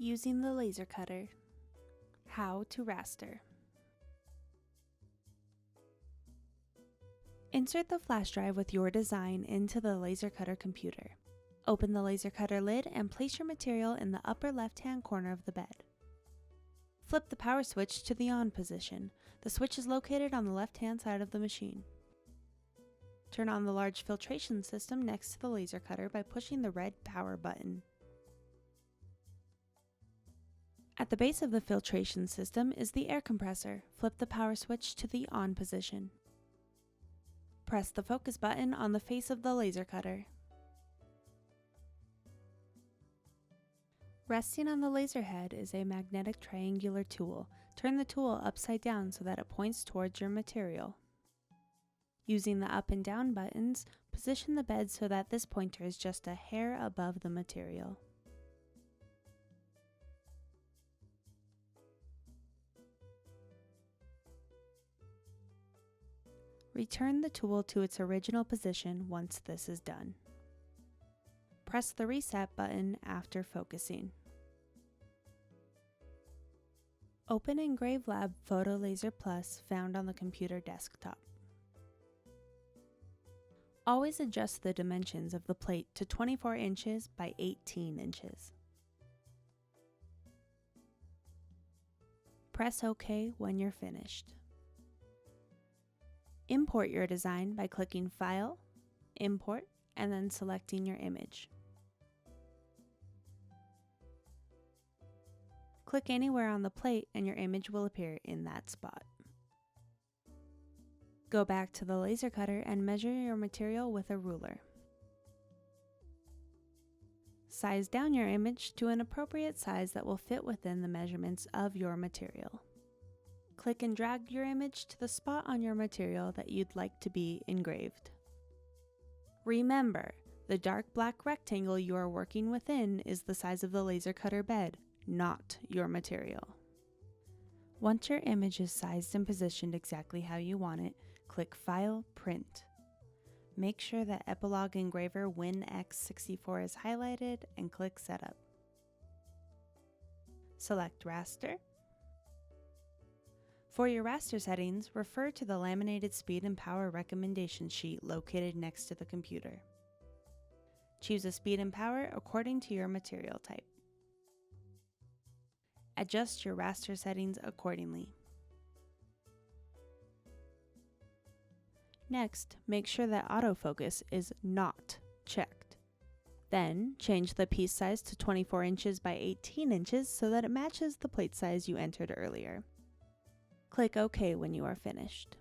Using the laser cutter. How to raster. Insert the flash drive with your design into the laser cutter computer. Open the laser cutter lid and place your material in the upper left-hand corner of the bed. Flip the power switch to the on position. The switch is located on the left-hand side of the machine. Turn on the large filtration system next to the laser cutter by pushing the red power button. At the base of the filtration system is the air compressor. Flip the power switch to the on position. Press the focus button on the face of the laser cutter. Resting on the laser head is a magnetic triangular tool. Turn the tool upside down so that it points towards your material. Using the up and down buttons, position the bed so that this pointer is just a hair above the material. Return the tool to its original position once this is done. Press the reset button after focusing. Open Engrave Lab Photo Laser Plus found on the computer desktop. Always adjust the dimensions of the plate to 24 inches by 18 inches. Press OK when you're finished. Import your design by clicking File, Import, and then selecting your image. Click anywhere on the plate and your image will appear in that spot. Go back to the laser cutter and measure your material with a ruler. Size down your image to an appropriate size that will fit within the measurements of your material. Click and drag your image to the spot on your material that you'd like to be engraved. Remember, the dark black rectangle you are working within is the size of the laser cutter bed, not your material. Once your image is sized and positioned exactly how you want it, click File, Print. Make sure that Epilog Engraver WinX64 is highlighted and click Setup. Select Raster. For your raster settings, refer to the laminated speed and power recommendation sheet located next to the computer. Choose a speed and power according to your material type. Adjust your raster settings accordingly. Next, make sure that autofocus is not checked. Then, change the piece size to 24 inches by 18 inches so that it matches the plate size you entered earlier. Click OK when you are finished.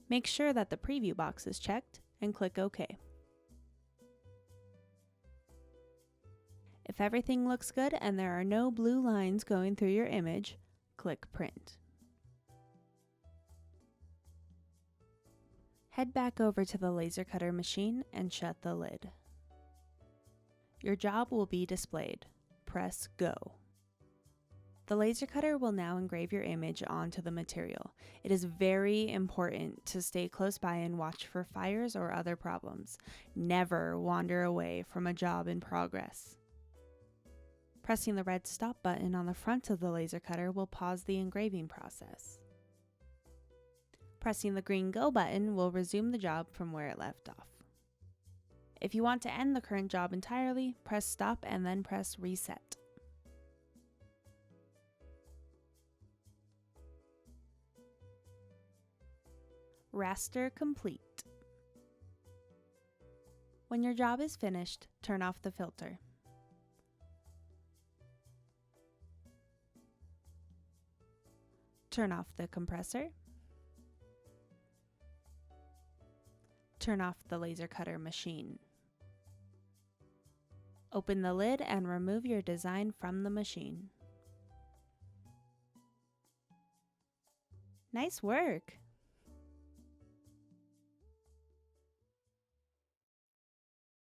Make sure that the preview box is checked and click OK. If everything looks good and there are no blue lines going through your image, click Print. Head back over to the laser cutter machine and shut the lid. Your job will be displayed. Press Go. The laser cutter will now engrave your image onto the material. It is very important to stay close by and watch for fires or other problems. Never wander away from a job in progress. Pressing the red stop button on the front of the laser cutter will pause the engraving process. Pressing the green Go button will resume the job from where it left off. If you want to end the current job entirely, press Stop and then press Reset. Raster complete. When your job is finished, turn off the filter. Turn off the compressor. Turn off the laser cutter machine. Open the lid and remove your design from the machine. Nice work!